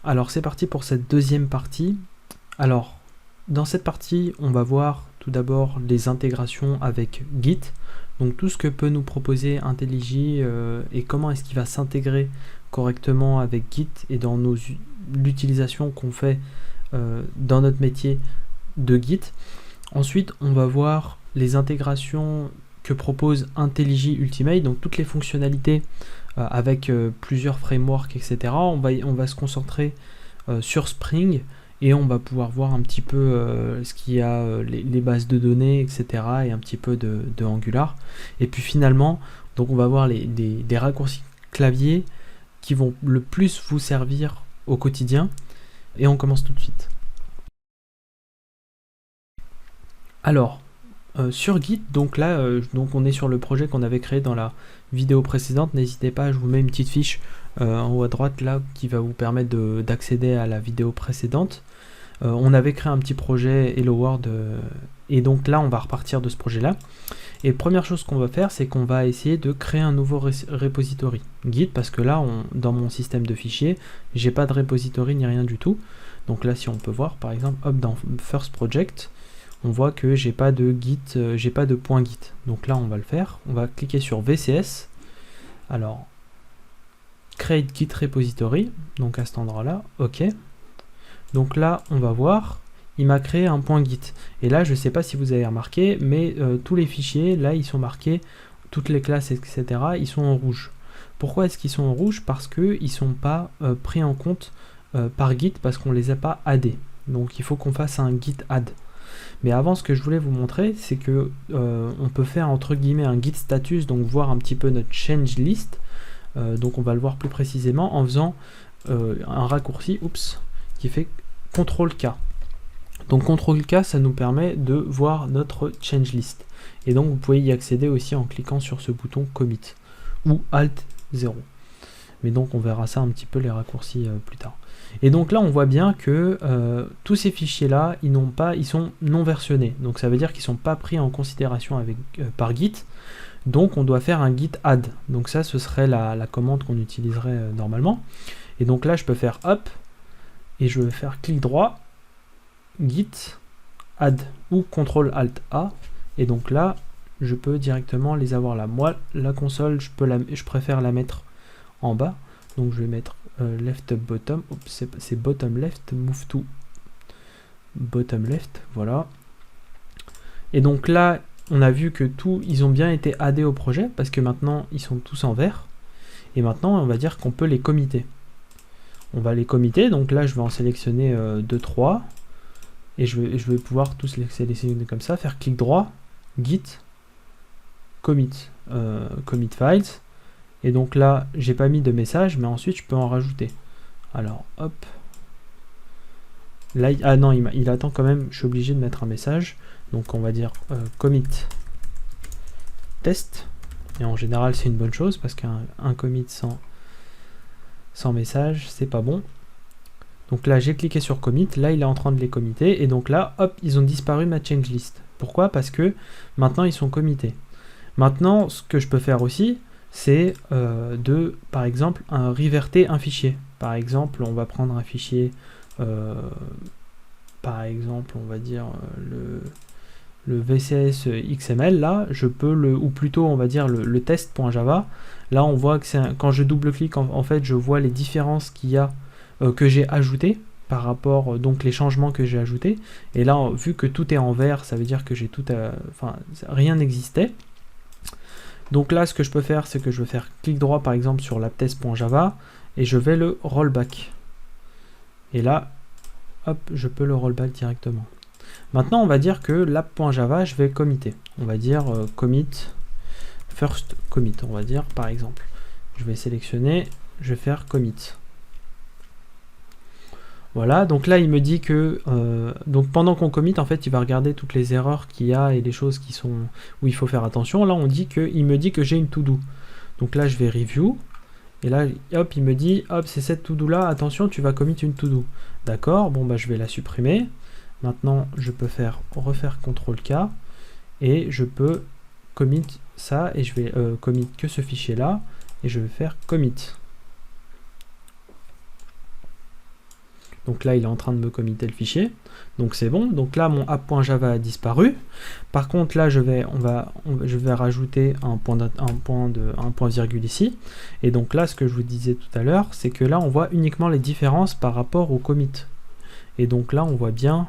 Alors c'est parti pour cette deuxième partie. Alors dans cette partie on va voir tout d'abord les intégrations avec Git, donc tout ce que peut nous proposer IntelliJ et comment est-ce qu'il va s'intégrer correctement avec Git et dans l'utilisation qu'on fait dans notre métier de Git. Ensuite on va voir les intégrations que propose IntelliJ Ultimate, donc toutes les fonctionnalités avec plusieurs frameworks, etc. On va se concentrer sur Spring et on va pouvoir voir un petit peu ce qu'il y a, les bases de données, etc. et un petit peu de Angular. Et puis finalement, donc on va voir des raccourcis clavier qui vont le plus vous servir au quotidien. Et on commence tout de suite. Alors, sur Git, donc là, donc on est sur le projet qu'on avait créé dans la vidéo précédente. N'hésitez pas, je vous mets une petite fiche en haut à droite là qui va vous permettre d'accéder à la vidéo précédente. On avait créé un petit projet Hello World et donc là on va repartir de ce projet là. Et première chose qu'on va faire, c'est qu'on va essayer de créer un nouveau repository Git, parce que là dans mon système de fichiers j'ai pas de repository ni rien du tout. Donc là si on peut voir par exemple, hop, dans First Project, on voit que j'ai pas de Git, j'ai pas de point Git. Donc là on va le faire, on va cliquer sur VCS. Alors Create Git Repository, donc à cet endroit là, ok. Donc là on va voir, il m'a créé un point Git. Et là je sais pas si vous avez remarqué, mais tous les fichiers là ils sont marqués, toutes les classes etc. ils sont en rouge. Pourquoi est-ce qu'ils sont en rouge? Parce que ils sont pas pris en compte par Git, parce qu'on les a pas addés. Donc il faut qu'on fasse un Git add. Mais avant, ce que je voulais vous montrer, c'est que on peut faire entre guillemets un git status, donc voir un petit peu notre change list. Donc on va le voir plus précisément en faisant un raccourci, qui fait CTRL-K. Donc CTRL-K, ça nous permet de voir notre change list. Et donc vous pouvez y accéder aussi en cliquant sur ce bouton commit ou Alt 0. Mais donc on verra ça un petit peu les raccourcis plus tard. Et donc là on voit bien que tous ces fichiers là ils sont non versionnés, donc ça veut dire qu'ils sont pas pris en considération par Git. Donc on doit faire un git add, donc ça ce serait la commande qu'on utiliserait normalement. Et donc là je peux faire hop et je vais faire clic droit git add ou CTRL Alt A, et donc là je peux directement les avoir là. Moi la console je préfère la mettre en bas, donc je vais mettre left up bottom, c'est bottom left, move to bottom left, voilà. Et donc là on a vu que ils ont bien été addés au projet, parce que maintenant ils sont tous en vert, et maintenant on va dire qu'on peut les committer. On va les committer, donc là je vais en sélectionner 2-3, et je vais pouvoir tous les sélectionner comme ça, faire clic droit, git, commit, commit files. Et donc là, j'ai pas mis de message, mais ensuite je peux en rajouter. Alors, hop. Là, ah non, il attend quand même, je suis obligé de mettre un message. Donc on va dire commit test. Et en général, c'est une bonne chose, parce qu'un commit sans message, c'est pas bon. Donc là, j'ai cliqué sur commit. Là, il est en train de les committer. Et donc là, hop, ils ont disparu ma change list. Pourquoi? Parce que maintenant, ils sont committés. Maintenant, ce que je peux faire aussi, c'est par exemple, reverter un fichier. Par exemple, on va prendre un fichier, par exemple, on va dire le VCS XML, là, je peux ou plutôt, on va dire, le test.java. Là, on voit que quand je double-clique, en fait, je vois les différences qu'il y a, que j'ai ajoutées, par rapport, donc les changements que j'ai ajoutés. Et là, vu que tout est en vert, ça veut dire que j'ai rien n'existait. Donc là, ce que je peux faire, c'est que je vais faire clic droit par exemple sur labtest.java et je vais le rollback. Et là, hop, je peux le rollback directement. Maintenant, on va dire que lab.java, je vais committer. On va dire commit, first commit, on va dire par exemple. Je vais sélectionner, je vais faire commit. Voilà, donc là il me dit que donc pendant qu'on commit, en fait il va regarder toutes les erreurs qu'il y a et les choses où il faut faire attention. Là il me dit que j'ai une to-do. Donc là je vais review, et là hop il me dit hop c'est cette to-do là, attention tu vas commit une to-do. D'accord, bon bah je vais la supprimer. Maintenant je peux refaire CTRL-K et je peux commit ça, et je vais commit que ce fichier là, et je vais faire commit. Donc là, il est en train de me committer le fichier. Donc c'est bon. Donc là, mon app.java a disparu. Par contre, là, je vais rajouter un point virgule ici. Et donc là, ce que je vous disais tout à l'heure, c'est que là, on voit uniquement les différences par rapport au commit. Et donc là, on voit bien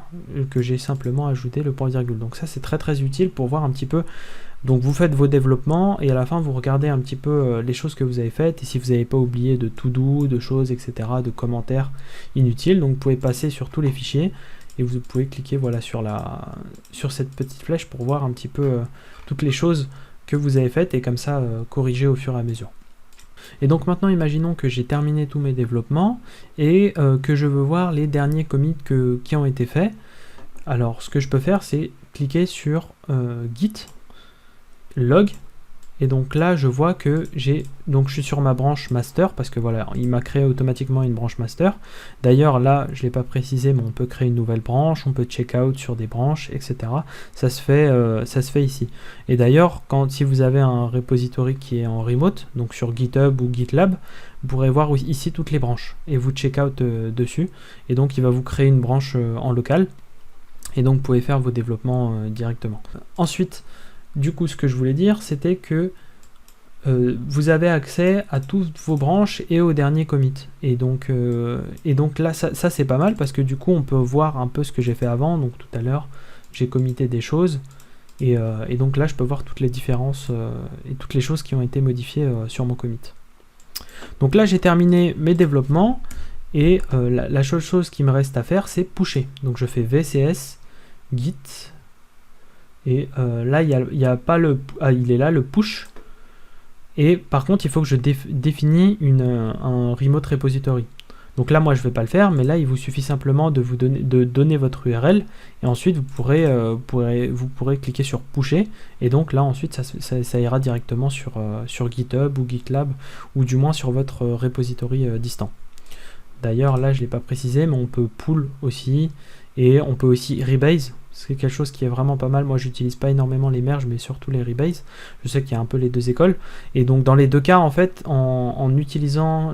que j'ai simplement ajouté le point virgule. Donc ça, c'est très très utile pour voir un petit peu. Donc vous faites vos développements et à la fin, vous regardez un petit peu les choses que vous avez faites. Et si vous n'avez pas oublié de to-do, de choses, etc., de commentaires inutiles, donc vous pouvez passer sur tous les fichiers et vous pouvez cliquer voilà, sur cette petite flèche pour voir un petit peu toutes les choses que vous avez faites et comme ça corriger au fur et à mesure. Et donc maintenant, imaginons que j'ai terminé tous mes développements et que je veux voir les derniers commits qui ont été faits. Alors, ce que je peux faire, c'est cliquer sur Git, log, et donc là, je vois que je suis sur ma branche master, parce que voilà, il m'a créé automatiquement une branche master. D'ailleurs, là, je ne l'ai pas précisé, mais on peut créer une nouvelle branche, on peut check out sur des branches, etc. Ça se fait ici. Et d'ailleurs, si vous avez un repository qui est en remote, donc sur GitHub ou GitLab, vous pourrez voir ici toutes les branches, et vous check out dessus, et donc il va vous créer une branche en local, et donc vous pouvez faire vos développements directement. Ensuite, du coup, ce que je voulais dire, c'était que vous avez accès à toutes vos branches et aux derniers commits. Et donc là, ça c'est pas mal parce que du coup, on peut voir un peu ce que j'ai fait avant. Donc tout à l'heure, j'ai commité des choses. Et donc là, je peux voir toutes les différences et toutes les choses qui ont été modifiées sur mon commit. Donc là, j'ai terminé mes développements. Et la seule chose qui me reste à faire, c'est pusher. Donc je fais VCS, Git. Et là, il y a pas le... Ah, il est là, le push. Et par contre, il faut que je définis un remote repository. Donc là, moi, je ne vais pas le faire, mais là, il vous suffit simplement de donner votre URL. Et ensuite, vous pourrez cliquer sur pusher. Et donc là, ensuite, ça ira directement sur GitHub ou GitLab, ou du moins sur votre repository distant. D'ailleurs, là, je ne l'ai pas précisé, mais on peut pull aussi. Et on peut aussi rebase. C'est quelque chose qui est vraiment pas mal. Moi, j'utilise pas énormément les merges, mais surtout les rebase. Je sais qu'il y a un peu les deux écoles. Et donc, dans les deux cas, en fait, en utilisant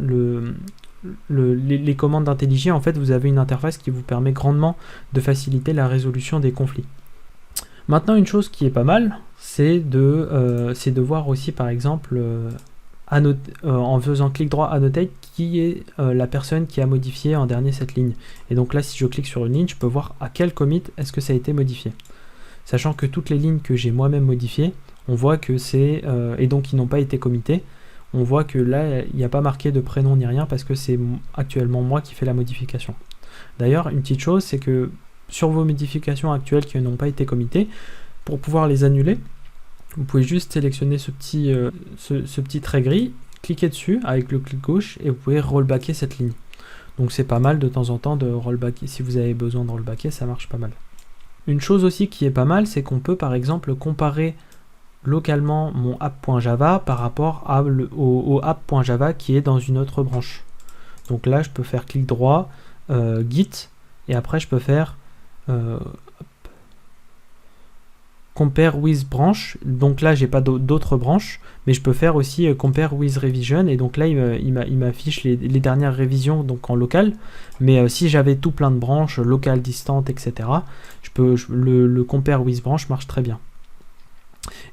les commandes d'IntelliJ, en fait, vous avez une interface qui vous permet grandement de faciliter la résolution des conflits. Maintenant, une chose qui est pas mal, c'est de voir aussi, par exemple, en faisant clic droit annotate, qui est la personne qui a modifié en dernier cette ligne. Et donc là, si je clique sur une ligne, je peux voir à quel commit est-ce que ça a été modifié. Sachant que toutes les lignes que j'ai moi-même modifiées, on voit que c'est... et donc qui n'ont pas été committées, on voit que là, il n'y a pas marqué de prénom ni rien parce que c'est actuellement moi qui fais la modification. D'ailleurs, une petite chose, c'est que sur vos modifications actuelles qui n'ont pas été committées, pour pouvoir les annuler, vous pouvez juste sélectionner ce petit trait gris, cliquer dessus avec le clic gauche et vous pouvez rollbacker cette ligne. Donc c'est pas mal de temps en temps de rollbacker. Si vous avez besoin de rollbacker, ça marche pas mal. Une chose aussi qui est pas mal, c'est qu'on peut par exemple comparer localement mon app.java par rapport au app.java qui est dans une autre branche. Donc là, je peux faire clic droit, Git, et après je peux faire compare with branch. Donc là, j'ai pas d'autres branches, mais je peux faire aussi compare with revision. Et donc là, il m'affiche les dernières révisions donc en local. Mais si j'avais tout plein de branches, local, distante, etc., le compare with branch marche très bien.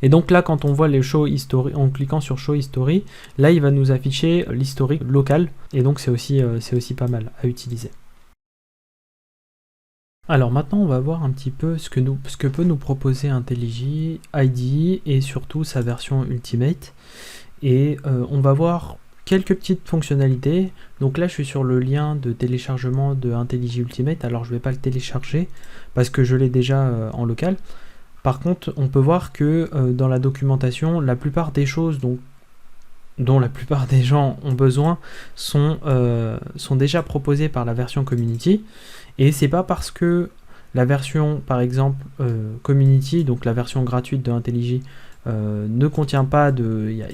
Et donc là, quand on voit les show history, en cliquant sur show history, là, il va nous afficher l'historique local. Et donc, c'est aussi pas mal à utiliser. Alors maintenant, on va voir un petit peu ce que peut nous proposer IntelliJ IDE et surtout sa version Ultimate. Et on va voir quelques petites fonctionnalités. Donc là, je suis sur le lien de téléchargement de IntelliJ Ultimate. Alors, je ne vais pas le télécharger parce que je l'ai déjà en local. Par contre, on peut voir que dans la documentation, la plupart des choses dont la plupart des gens ont besoin sont déjà proposées par la version Community. Et c'est pas parce que la version, par exemple, Community, donc la version gratuite de IntelliJ, ne contient pas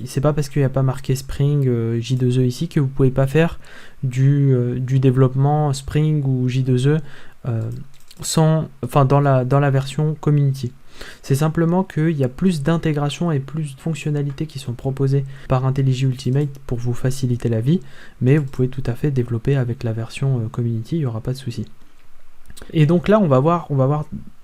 c'est pas parce qu'il n'y a pas marqué Spring J2E ici que vous pouvez pas faire du développement Spring ou J2E dans la version Community. C'est simplement qu'il y a plus d'intégration et plus de fonctionnalités qui sont proposées par IntelliJ Ultimate pour vous faciliter la vie, mais vous pouvez tout à fait développer avec la version Community, il n'y aura pas de souci. Et donc là, on va voir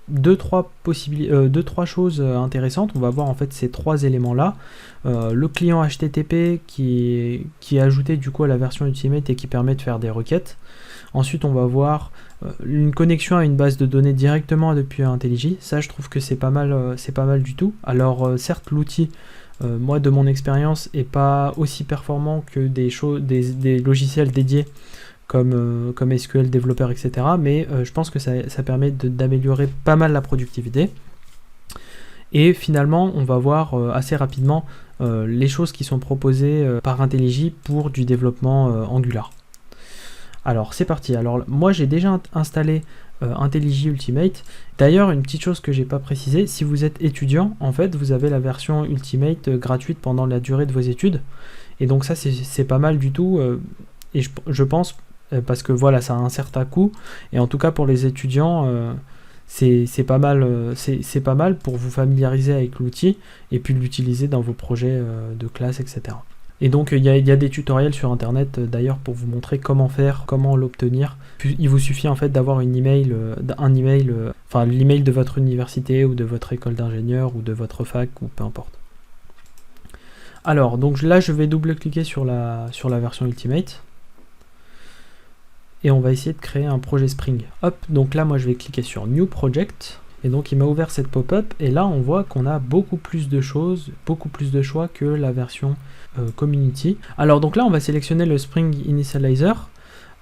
deux trois choses intéressantes. On va voir en fait ces trois éléments là, le client HTTP qui est ajouté du coup à la version Ultimate et qui permet de faire des requêtes. Ensuite on va voir une connexion à une base de données directement depuis IntelliJ. Ça je trouve que c'est pas mal du tout. Alors certes l'outil moi de mon expérience est pas aussi performant que des logiciels dédiés comme SQL Developer, etc. Mais je pense que ça permet d'améliorer pas mal la productivité. Et finalement, on va voir assez rapidement les choses qui sont proposées par IntelliJ pour du développement Angular. Alors, c'est parti. Alors, moi, j'ai déjà installé IntelliJ Ultimate. D'ailleurs, une petite chose que j'ai pas précisé, si vous êtes étudiant, en fait, vous avez la version Ultimate gratuite pendant la durée de vos études. Et donc ça, c'est pas mal du tout. Et je pense parce que voilà, ça a un certain coût, et en tout cas pour les étudiants c'est pas mal pour vous familiariser avec l'outil et puis l'utiliser dans vos projets de classe, etc. Et donc il y a des tutoriels sur internet d'ailleurs pour vous montrer comment faire, comment l'obtenir. Il vous suffit en fait d'avoir l'email de votre université ou de votre école d'ingénieur ou de votre fac ou peu importe. Alors donc là je vais double-cliquer sur la version Ultimate. Et on va essayer de créer un projet Spring. Hop, donc là moi je vais cliquer sur New Project, et donc il m'a ouvert cette pop-up, et là on voit qu'on a beaucoup plus de choses, beaucoup plus de choix que la version Community. Alors donc là on va sélectionner le Spring Initializer.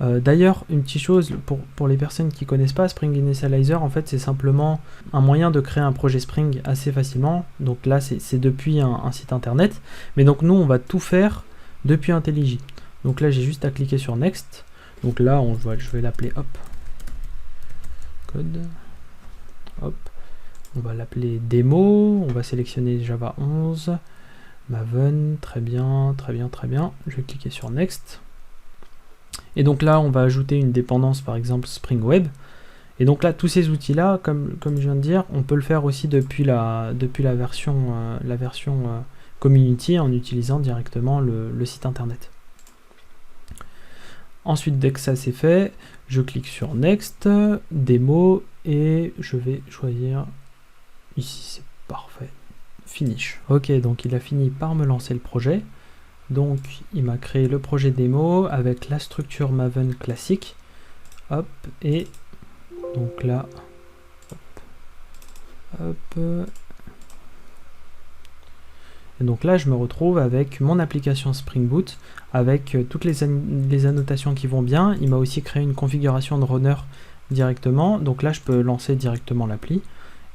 D'ailleurs une petite chose pour les personnes qui connaissent pas, Spring Initializer en fait c'est simplement un moyen de créer un projet Spring assez facilement. Donc là c'est depuis un site internet, mais donc nous on va tout faire depuis IntelliJ. Donc là j'ai juste à cliquer sur Next. Donc là, je vais l'appeler code. Hop. On va l'appeler démo. On va sélectionner Java 11. Maven. Très bien, très bien, très bien. Je vais cliquer sur Next. Et donc là, on va ajouter une dépendance, par exemple Spring Web. Et donc là, tous ces outils-là, comme je viens de dire, on peut le faire aussi depuis la version Community en utilisant directement le site internet. Ensuite, dès que ça c'est fait, je clique sur Next, démo, et je vais choisir ici, c'est parfait, Finish. Ok, donc il a fini par me lancer le projet. Donc il m'a créé le projet démo avec la structure Maven classique. Hop, et donc là, hop. Et donc là, je me retrouve avec mon application Spring Boot, avec toutes les annotations qui vont bien. Il m'a aussi créé une configuration de runner directement. Donc là, je peux lancer directement l'appli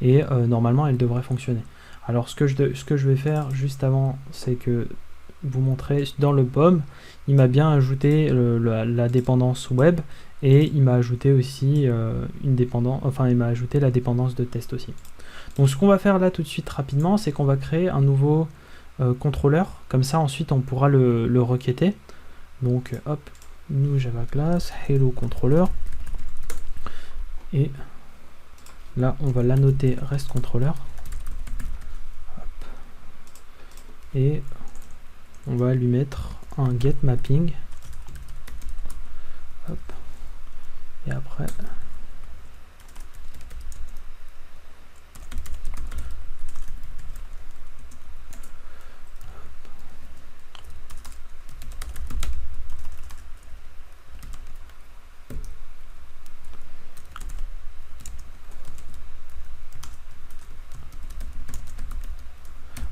et normalement, elle devrait fonctionner. Alors, ce que je vais faire juste avant, c'est que vous montrer dans le POM, il m'a bien ajouté la dépendance web et il m'a ajouté aussi il m'a ajouté la dépendance de test aussi. Donc, ce qu'on va faire là tout de suite rapidement, c'est qu'on va créer un nouveau contrôleur, comme ça ensuite on pourra le requêter. Donc hop, new Java class, hello controller, et là on va l'annoter rest controller, et on va lui mettre un get mapping, hop, et après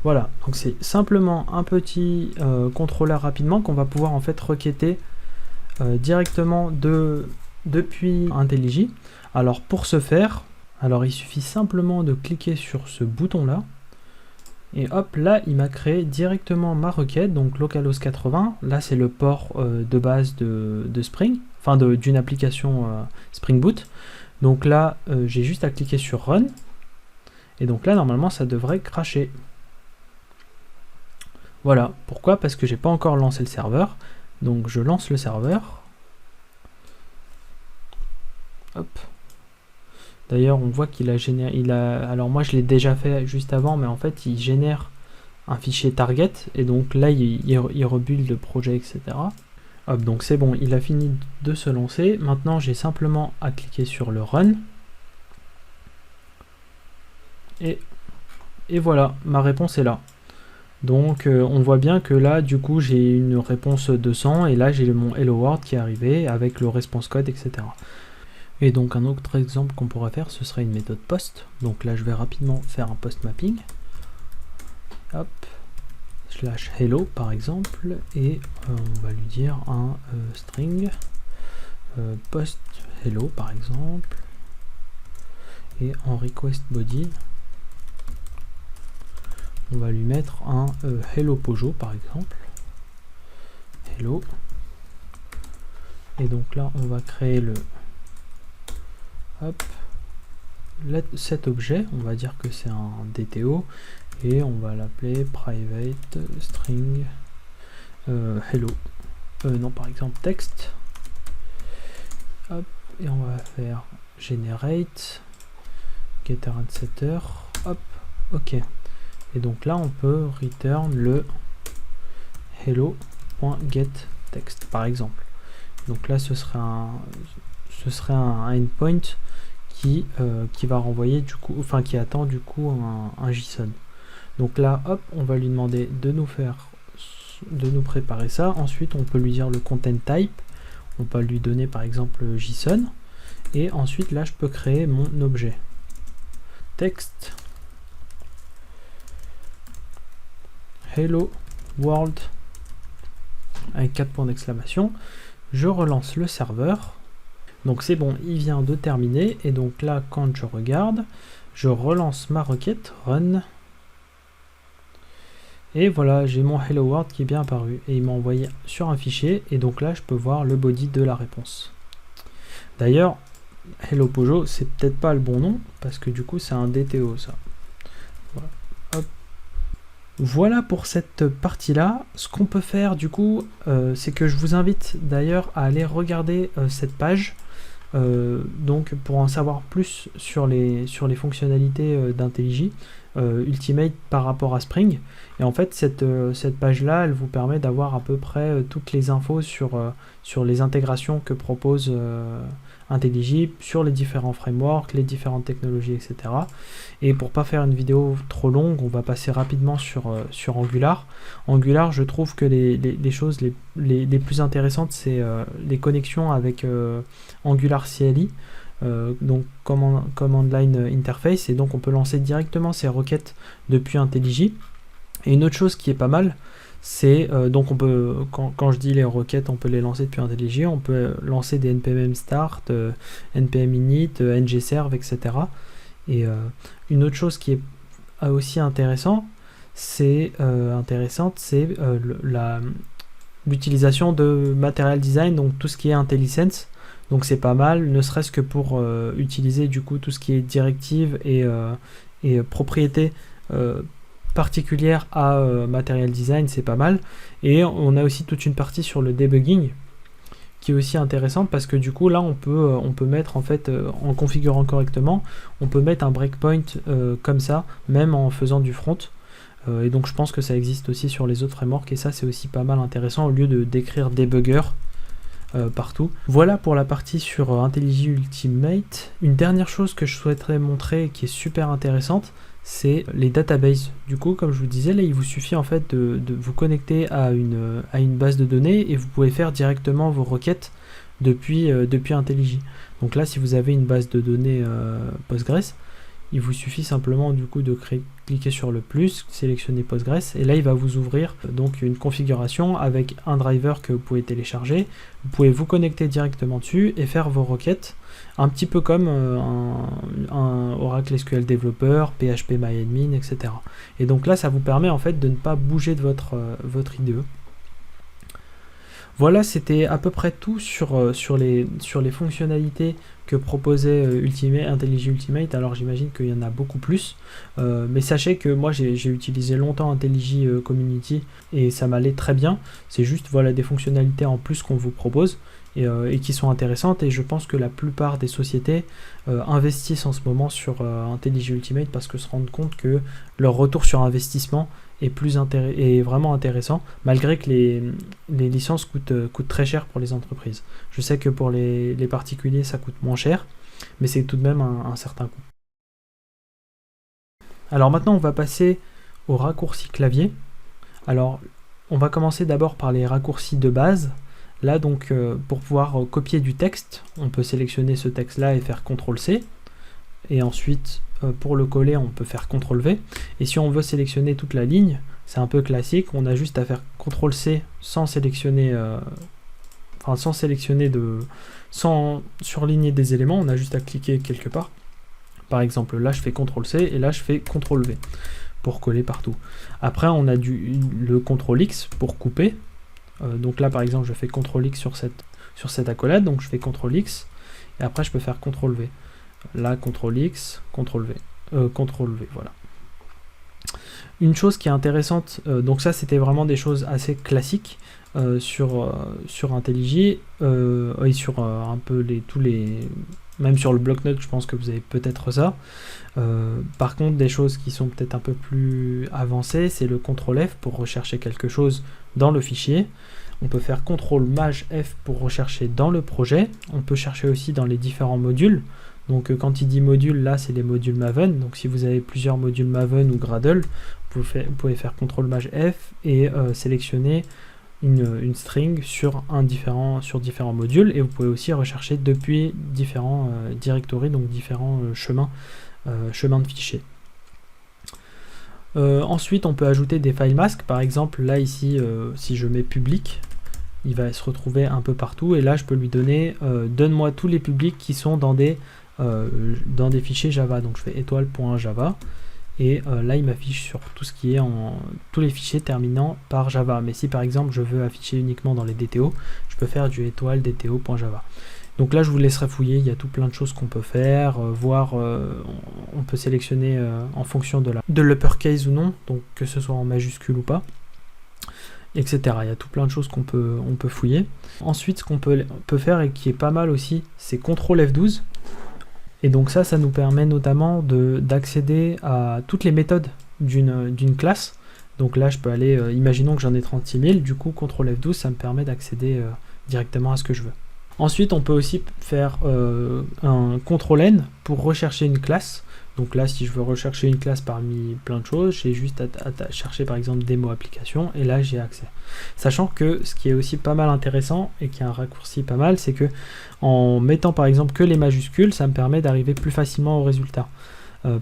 voilà, donc c'est simplement un petit contrôleur rapidement qu'on va pouvoir en fait requêter directement depuis IntelliJ. Alors pour ce faire, il suffit simplement de cliquer sur ce bouton là, et hop, là il m'a créé directement ma requête, donc localhost 80, là c'est le port de base de Spring, enfin d'une application Spring Boot. Donc là j'ai juste à cliquer sur Run, et donc là normalement ça devrait crasher. Voilà, pourquoi? Parce que j'ai pas encore lancé le serveur. Donc je lance le serveur. Hop. D'ailleurs, on voit qu'il a généré, alors moi je l'ai déjà fait juste avant, mais en fait il génère un fichier target, et donc là il rebuild le projet, etc. Hop, donc c'est bon, il a fini de se lancer. Maintenant j'ai simplement à cliquer sur le run. Et voilà, ma réponse est là. Donc on voit bien que là du coup j'ai une réponse 200, et là j'ai mon Hello World qui est arrivé avec le response code, etc. Et donc un autre exemple qu'on pourrait faire, ce serait une méthode post. Donc là je vais rapidement faire un post mapping. Hop, slash hello par exemple, et on va lui dire un string post hello par exemple, et en request body on va lui mettre un hello Pojo par exemple, hello, et donc là on va créer le hop, cet objet, on va dire que c'est un DTO, et on va l'appeler private string hello, non par exemple text, hop, et on va faire generate getter and setter, hop, ok, et donc là on peut return le hello.getText par exemple. Donc là ce serait un endpoint qui va renvoyer du coup, enfin qui attend du coup un JSON. Donc là hop, on va lui demander de nous préparer ça. Ensuite on peut lui dire le content type, on peut lui donner par exemple JSON, et ensuite là je peux créer mon objet text hello world avec 4 points d'exclamation. Je relance le serveur. Donc c'est bon, il vient de terminer, et donc là quand je regarde, je relance ma requête run, et voilà, j'ai mon hello world qui est bien apparu, et il m'a envoyé sur un fichier, et donc là je peux voir le body de la réponse. D'ailleurs hello Pojo c'est peut-être pas le bon nom, parce que du coup c'est un DTO ça. Voilà. Hop. Voilà pour cette partie là. Ce qu'on peut faire du coup, c'est que je vous invite d'ailleurs à aller regarder cette page, donc pour en savoir plus sur les fonctionnalités d'IntelliJ Ultimate par rapport à Spring. Et en fait cette page là elle vous permet d'avoir à peu près toutes les infos sur les intégrations que propose IntelliJ, sur les différents frameworks, les différentes technologies, etc. Et pour pas faire une vidéo trop longue, on va passer rapidement sur Angular. Angular, je trouve que les choses les plus intéressantes, c'est les connexions avec Angular CLI, donc Command Line Interface, et donc on peut lancer directement ces requêtes depuis IntelliJ. Et une autre chose qui est pas mal, c'est donc on peut, quand je dis les requêtes, on peut les lancer depuis IntelliJ, on peut lancer des npm start, npm init, ngserve, etc. Et une autre chose qui est aussi intéressante, c'est l'utilisation de Material Design, donc tout ce qui est IntelliSense. Donc c'est pas mal, ne serait-ce que pour utiliser du coup tout ce qui est directive et propriétés particulière à Material Design, c'est pas mal. Et on a aussi toute une partie sur le debugging qui est aussi intéressante, parce que du coup là on peut mettre en fait, en configurant correctement, on peut mettre un breakpoint comme ça, même en faisant du front. Et donc je pense que ça existe aussi sur les autres frameworks, et ça c'est aussi pas mal intéressant au lieu de d'écrire debugger partout. Voilà pour la partie sur IntelliJ Ultimate. Une dernière chose que je souhaiterais montrer qui est super intéressante, c'est les databases. Du coup, comme je vous disais, là il vous suffit en fait de vous connecter à une base de données, et vous pouvez faire directement vos requêtes depuis IntelliJ. Donc là, si vous avez une base de données Postgres, il vous suffit simplement du coup de cliquer sur le plus, sélectionner Postgres, et là il va vous ouvrir donc une configuration avec un driver que vous pouvez télécharger. Vous pouvez vous connecter directement dessus et faire vos requêtes, un petit peu comme un Oracle SQL Developer, PHP MyAdmin, etc. Et donc là ça vous permet en fait de ne pas bouger de votre IDE. Voilà, c'était à peu près tout sur les fonctionnalités que proposait IntelliJ Ultimate. Alors j'imagine qu'il y en a beaucoup plus, mais sachez que moi j'ai utilisé longtemps IntelliJ Community et ça m'allait très bien. C'est juste voilà des fonctionnalités en plus qu'on vous propose, et qui sont intéressantes, et je pense que la plupart des sociétés investissent en ce moment sur IntelliJ Ultimate parce que se rendent compte que leur retour sur investissement est vraiment intéressant, malgré que les licences coûtent très cher pour les entreprises. Je sais que pour les particuliers ça coûte moins cher, mais c'est tout de même un certain coût. Alors maintenant on va passer aux raccourcis clavier. Alors on va commencer d'abord par les raccourcis de base. Là donc pour pouvoir copier du texte, on peut sélectionner ce texte là et faire CTRL-C, et ensuite pour le coller on peut faire CTRL-V, et si on veut sélectionner toute la ligne, c'est un peu classique, on a juste à faire CTRL-C sans sélectionner sans surligner des éléments, on a juste à cliquer quelque part. Par exemple là je fais CTRL-C et là je fais CTRL-V pour coller partout. Après on a le CTRL-X pour couper. Donc là par exemple je fais CTRL-X sur cette accolade, donc je fais CTRL-X et après je peux faire CTRL-V. Là CTRL-X, CTRL-V, CTRL-V, voilà. Une chose qui est intéressante, donc ça c'était vraiment des choses assez classiques sur IntelliJ et sur un peu même sur le bloc-notes, je pense que vous avez peut-être ça. Par contre, des choses qui sont peut-être un peu plus avancées, c'est le CTRL-F pour rechercher quelque chose dans le fichier. On peut faire CTRL-MAJ-F pour rechercher dans le projet. On peut chercher aussi dans les différents modules. Donc quand il dit module, là c'est les modules Maven. Donc si vous avez plusieurs modules Maven ou Gradle, vous pouvez faire CTRL-MAJ-F et sélectionner une string sur différents modules, et vous pouvez aussi rechercher depuis différents directories, donc différents chemins de fichiers. Ensuite on peut ajouter des file masks, par exemple là ici si je mets public, il va se retrouver un peu partout, et là je peux lui donner donne-moi tous les publics qui sont dans des fichiers Java, donc je fais étoile.java. Et là il m'affiche sur tout ce qui est tous les fichiers terminant par Java. Mais si par exemple je veux afficher uniquement dans les DTO, je peux faire du étoile DTO.java. Donc là je vous laisserai fouiller, il y a tout plein de choses qu'on peut faire, on peut sélectionner en fonction de l'uppercase ou non, donc que ce soit en majuscule ou pas, etc. Il y a tout plein de choses on peut fouiller. Ensuite ce qu'on peut faire, et qui est pas mal aussi, c'est CTRL F12. Et donc ça nous permet notamment d'accéder à toutes les méthodes d'une classe. Donc là je peux aller, imaginons que j'en ai 36 000, du coup CTRL F12 ça me permet d'accéder directement à ce que je veux. Ensuite on peut aussi faire un CTRL-N pour rechercher une classe. Donc là si je veux rechercher une classe parmi plein de choses, j'ai juste à chercher par exemple démo application, et là j'ai accès. Sachant que ce qui est aussi pas mal intéressant et qui est un raccourci pas mal, c'est que en mettant par exemple que les majuscules, ça me permet d'arriver plus facilement au résultat.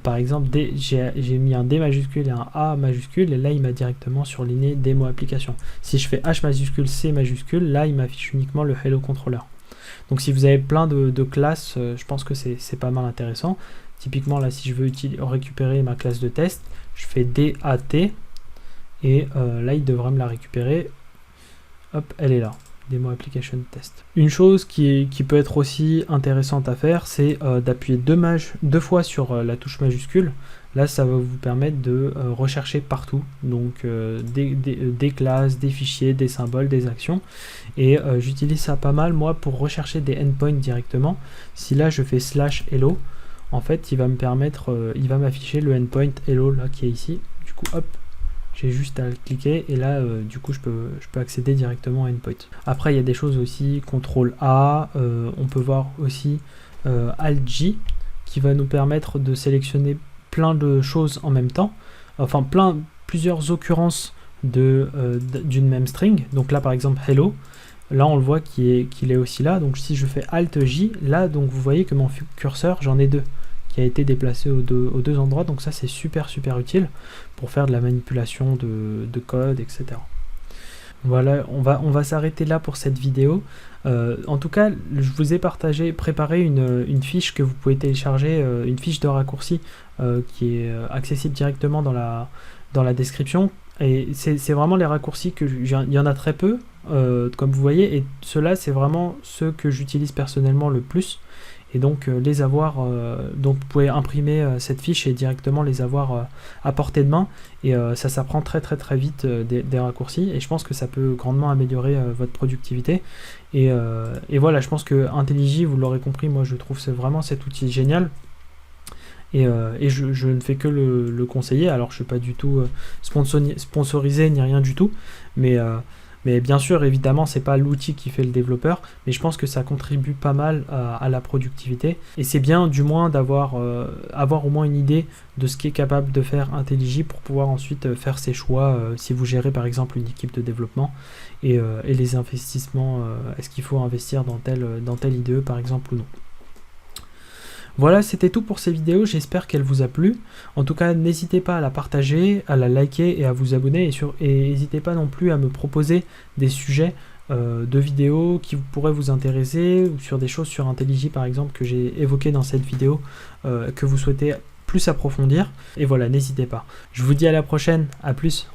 Par exemple j'ai mis un D majuscule et un A majuscule, et là il m'a directement surligné démo application. Si je fais H majuscule C majuscule, là il m'affiche uniquement le Hello Controller. Donc si vous avez plein de classes, je pense que c'est pas mal intéressant. Typiquement là si je veux récupérer ma classe de test, je fais DAT, et là il devrait me la récupérer. Hop, elle est là, Demo Application Test. Une chose qui peut être aussi intéressante à faire, c'est d'appuyer deux fois sur la touche majuscule. Là ça va vous permettre de rechercher partout, donc des classes, des fichiers, des symboles, des actions, et j'utilise ça pas mal moi pour rechercher des endpoints directement. Si là je fais /hello, en fait il va m'afficher le endpoint hello là qui est ici. Du coup hop, j'ai juste à cliquer, et là du coup je peux accéder directement à endpoint. Après il y a des choses aussi, CTRL A, on peut voir aussi Alt J qui va nous permettre de sélectionner plein de choses en même temps, enfin plusieurs occurrences d'une même string. Donc là par exemple hello, là on le voit qu'il est aussi là, donc si je fais Alt J, là donc vous voyez que mon curseur, j'en ai deux qui a été déplacé aux deux endroits, donc ça c'est super utile pour faire de la manipulation de code, etc. Voilà, on va s'arrêter là pour cette vidéo. En tout cas, je vous ai préparé une fiche que vous pouvez télécharger, une fiche de raccourci qui est accessible directement dans la description. Et c'est vraiment les raccourcis il y en a très peu, comme vous voyez, et ceux-là c'est vraiment ceux que j'utilise personnellement le plus. et donc les avoir, donc vous pouvez imprimer cette fiche et directement les avoir à portée de main, et ça s'apprend très vite des raccourcis, et je pense que ça peut grandement améliorer votre productivité. Et voilà, je pense que IntelliJ, vous l'aurez compris, moi je trouve vraiment cet outil génial. Et je ne fais que le conseiller. Alors je ne suis pas du tout sponsorisé ni rien du tout, mais bien sûr, évidemment, c'est pas l'outil qui fait le développeur, mais je pense que ça contribue pas mal à la productivité. Et c'est bien du moins d'avoir avoir au moins une idée de ce qu'est capable de faire IntelliJ pour pouvoir ensuite faire ses choix si vous gérez par exemple une équipe de développement, et les investissements, est-ce qu'il faut investir dans tel IDE par exemple ou non. Voilà, c'était tout pour ces vidéos, j'espère qu'elle vous a plu. En tout cas, n'hésitez pas à la partager, à la liker et à vous abonner. Et n'hésitez pas non plus à me proposer des sujets de vidéos qui pourraient vous intéresser, ou sur des choses sur IntelliJ par exemple que j'ai évoquées dans cette vidéo, que vous souhaitez plus approfondir. Et voilà, n'hésitez pas. Je vous dis à la prochaine, à plus.